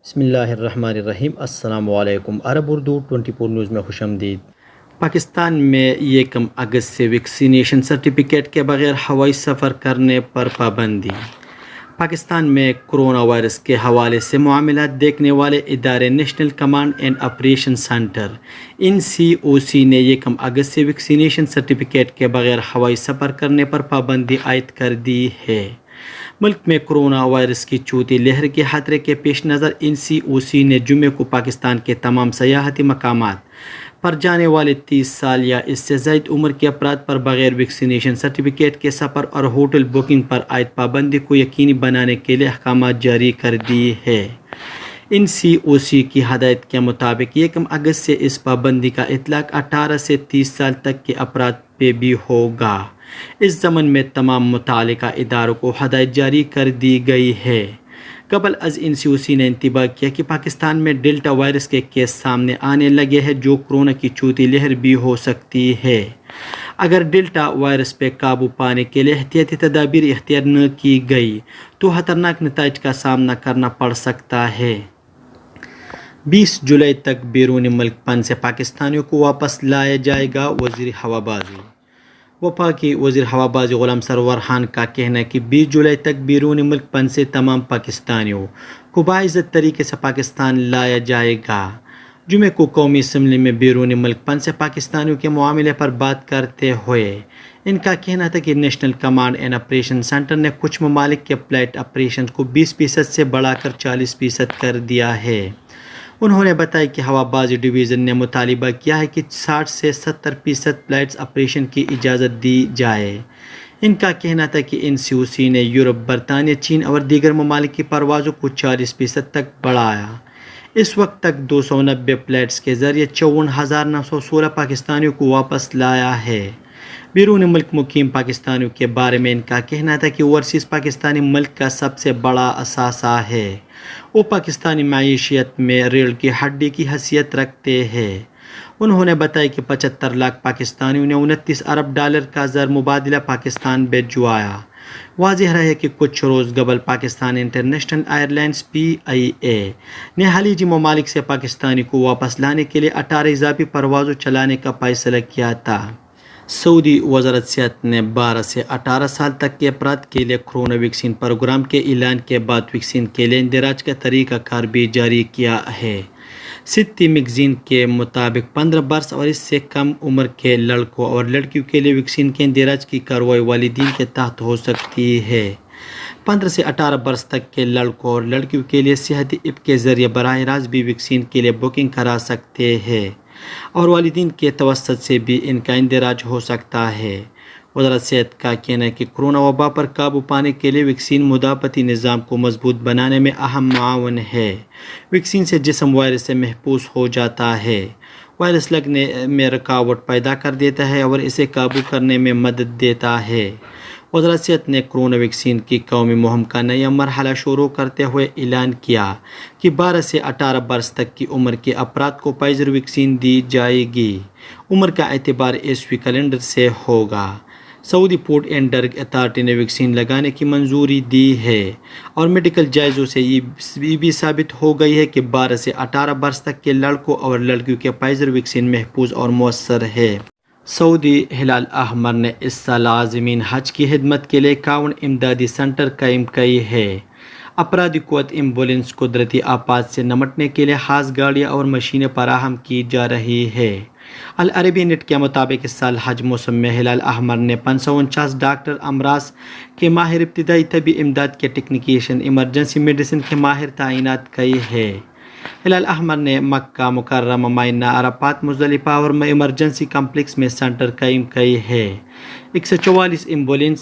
بسم اللہ الرحمن الرحیم۔ السلام علیکم۔ عرب اردو 24 نیوز میں خوش آمدید۔ پاکستان میں 1 اگست سے ویکسینیشن سرٹیفکیٹ کے بغیر ہوائی سفر کرنے پر پابندی۔ پاکستان میں کرونا وائرس کے حوالے سے معاملات دیکھنے والے ادارے national command and operation centre (NCOC) نے 1 اگست سے ویکسینیشن سرٹیفکیٹ کے بغیر ہوائی سفر کرنے پر پابندی عائد کر دی ہے۔ ملک میں کرونا وائرس کی چوتھی لہر کے خطرے کے پیش نظر NCOC نے جمعے کو پاکستان کے تمام سیاحتی مقامات پر جانے والے 30 سال یا اس سے زائد عمر کے افراد پر بغیر ویکسینیشن سرٹیفکیٹ کے سفر اور ہوٹل بکنگ پر عائد پابندی کو یقینی بنانے کے لیے احکامات جاری کر دیے ہیں۔ NCOC کی ہدایت کے مطابق 1 اگست سے اس پابندی کا اطلاق 18 سے 30 سال تک کے افراد پہ بھی ہوگا۔ اس ضمن میں تمام متعلقہ اداروں کو ہدایت جاری کر دی گئی ہے۔ قبل از NCOC نے انتباہ کیا کہ پاکستان میں ڈیلٹا وائرس کے کیس سامنے آنے لگے ہیں جو کورونا کی چوتھی لہر بھی ہو سکتی ہے۔ اگر ڈیلٹا وائرس پہ قابو پانے کے لیے احتیاطی تدابیر اختیار نہ کی گئی تو خطرناک نتائج کا سامنا کرنا پڑ سکتا ہے۔ 20 جولائی تک بیرون ملک پن سے پاکستانیوں کو واپس لایا جائے گا۔ وزیر ہوابازی وفاقی وزیر ہوابازی غلام سرور خان کا کہنا ہے کہ 20 جولائی تک بیرون ملک پن سے تمام پاکستانیوں کو باعزت طریقے سے پاکستان لایا جائے گا۔ جمعے کو قومی اسمبلی میں بیرون ملک پن سے پاکستانیوں کے معاملے پر بات کرتے ہوئے ان کا کہنا تھا کہ national command and operation centre نے کچھ ممالک کے فلائٹ آپریشن کو 20% سے بڑھا کر 40% کر دیا ہے۔ انہوں نے بتایا کہ ہوابازی ڈویژن نے مطالبہ کیا ہے کہ 60 سے 70% فلائٹس آپریشن کی اجازت دی جائے۔ ان کا کہنا تھا کہ NCOC نے یورپ، برطانیہ، چین اور دیگر ممالک کی پروازوں کو 40% تک بڑھایا۔ اس وقت تک 290 فلائٹس کے ذریعے 54,916 پاکستانیوں کو واپس لایا ہے۔ بیرون ملک مقیم پاکستانیوں کے بارے میں ان کا کہنا تھا کہ اوورسیز پاکستانی ملک کا سب سے بڑا اثاثہ ہے۔ وہ پاکستانی معیشت میں ریڑھ کی ہڈی کی حیثیت رکھتے ہیں۔ انہوں نے بتایا کہ 75 لاکھ پاکستانیوں نے 29 ارب ڈالر کا زر مبادلہ پاکستان بھجوایا۔ واضح رہے کہ کچھ روز قبل Pakistan international air lines (PIA) نے خلیجی ممالک سے پاکستانی کو واپس لانے کے لیے 18 اضافی پروازوں چلانے کا فیصلہ کیا تھا۔ سعودی وزارت صحت نے 12 سے 18 سال تک کے افراد کے لیے کورونا ویکسین پروگرام کے اعلان کے بعد ویکسین کے لیے اندراج کا طریقہ کار بھی جاری کیا ہے۔ سیٹی میگزین کے مطابق 15 برس اور اس سے کم عمر کے لڑکوں اور لڑکیوں کے لیے ویکسین کے اندراج کی کارروائی والدین کے تحت ہو سکتی ہے۔ 15 سے 18 برس تک کے لڑکوں اور لڑکیوں کے لیے صحتی ایپ کے ذریعے براہ راست بھی ویکسین کے لیے بکنگ کرا سکتے ہیں اور والدین کے توسط سے بھی ان کا اندراج ہو سکتا ہے۔ وزارت صحت کا کہنا ہے کہ کرونا وبا پر قابو پانے کے لیے ویکسین مدافعتی نظام کو مضبوط بنانے میں اہم معاون ہے۔ ویکسین سے جسم وائرس سے محفوظ ہو جاتا ہے، وائرس لگنے میں رکاوٹ پیدا کر دیتا ہے اور اسے قابو کرنے میں مدد دیتا ہے۔ وزارت صحت نے کرونا ویکسین کی قومی مہم کا نیا مرحلہ شروع کرتے ہوئے اعلان کیا کہ 12 سے 18 برس تک کی عمر کے افراد کو فائزر ویکسین دی جائے گی۔ عمر کا اعتبار عیسوی کیلنڈر سے ہوگا۔ سعودی فوڈ اینڈ ڈرگ اتھارٹی نے ویکسین لگانے کی منظوری دی ہے اور میڈیکل جائزوں سے یہ بھی ثابت ہو گئی ہے کہ 12 سے 18 برس تک کے لڑکوں اور لڑکیوں کے فائزر ویکسین محفوظ اور مؤثر ہے۔ سعودی ہلال احمر نے اس سال عازمین حج کی خدمت کے لیے 51 امدادی سینٹر قائم کیے ہیں۔ افرادی قوت ایمبولینس، قدرتی آفات سے نمٹنے کے لیے خاص گاڑیاں اور مشینیں فراہم کی جا رہی ہیں۔ العربی نیٹ کے مطابق اس سال حج موسم میں ہلال احمر نے 549 ڈاکٹر، امراض کے ماہر، ابتدائی طبی امداد کے ٹیکنیشین، ایمرجنسی میڈیسن کے ماہر تعینات کیے ہیں۔ ہلال احمر نے مکہ مکرمہ، مینہ، عرفات، مزدلفہ اور ایمرجنسی کمپلیکس میں سینٹر قائم کیے ہیں۔ 144 ایمبولینس،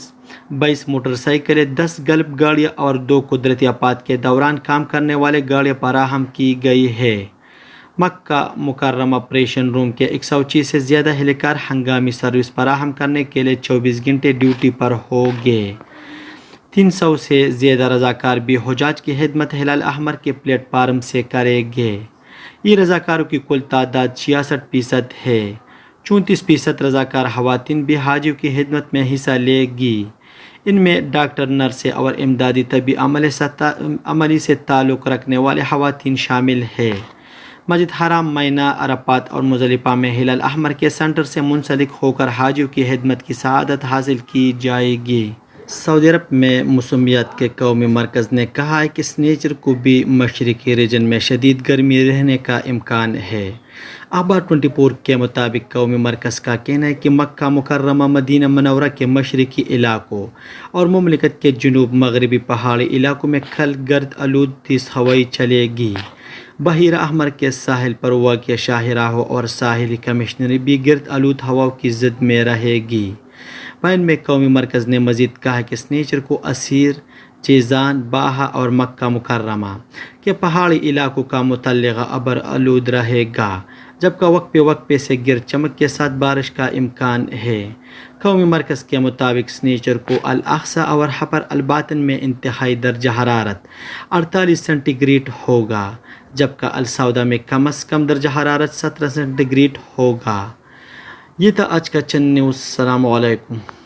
22 موٹر سائیکلیں، 10 گلف گاڑیاں اور 2 قدرتی آفات کے دوران کام کرنے والے گاڑیاں فراہم کی گئی ہیں۔ مکہ مکرمہ آپریشن روم کے 106 سے زیادہ اہلکار ہنگامی سروس فراہم کرنے کے لیے 24 گھنٹے ڈیوٹی پر ہوں گے۔ 300 سے زیادہ رضاکار بھی حجاج کی خدمت ہلال احمر کے پلیٹ فارم سے کریں گے۔ یہ رضاکاروں کی کل تعداد 66% ہے۔ 34% رضاکار خواتین بھی حاجیوں کی خدمت میں حصہ لے گی۔ ان میں ڈاکٹر، نرسیں اور امدادی طبی عملے سے تعلق رکھنے والے خواتین شامل ہیں۔ مسجد حرام، مینا، عرفات اور مزدلفہ میں ہلال احمر کے سینٹر سے منسلک ہو کر حاجیوں کی خدمت کی سعادت حاصل کی جائے گی۔ سعودی عرب میں موسمیات کے قومی مرکز نے کہا ہے کہ سنیچر کو بھی مشرقی ریجن میں شدید گرمی رہنے کا امکان ہے۔ اخبار 24 کے مطابق قومی مرکز کا کہنا ہے کہ مکہ مکرمہ، مدینہ منورہ کے مشرقی علاقوں اور مملکت کے جنوب مغربی پہاڑی علاقوں میں کل گرد آلود تیز ہوائیں چلے گی۔ بحیرہ احمر کے ساحل پر واقع شاہراہوں اور ساحلی کمشنری بھی گرد آلود ہواؤں کی زد میں رہے گی۔ بیان میں قومی مرکز نے مزید کہا کہ سنیچر کو عسیر، جیزان، باہا اور مکہ مکرمہ کے پہاڑی علاقوں کا متعلقہ ابر آلود رہے گا، جبکہ وقفے سے گرد چمک کے ساتھ بارش کا امکان ہے۔ قومی مرکز کے مطابق سنیچر کو الاقصی اور حبر الباطن میں انتہائی درجہ حرارت 48 سینٹی گریڈ ہوگا، جبکہ السوداء میں کم از کم درجہ حرارت 17 سینٹی گریڈ ہوگا۔ یہ تھا آج کا چند نیوز۔ السلام علیکم۔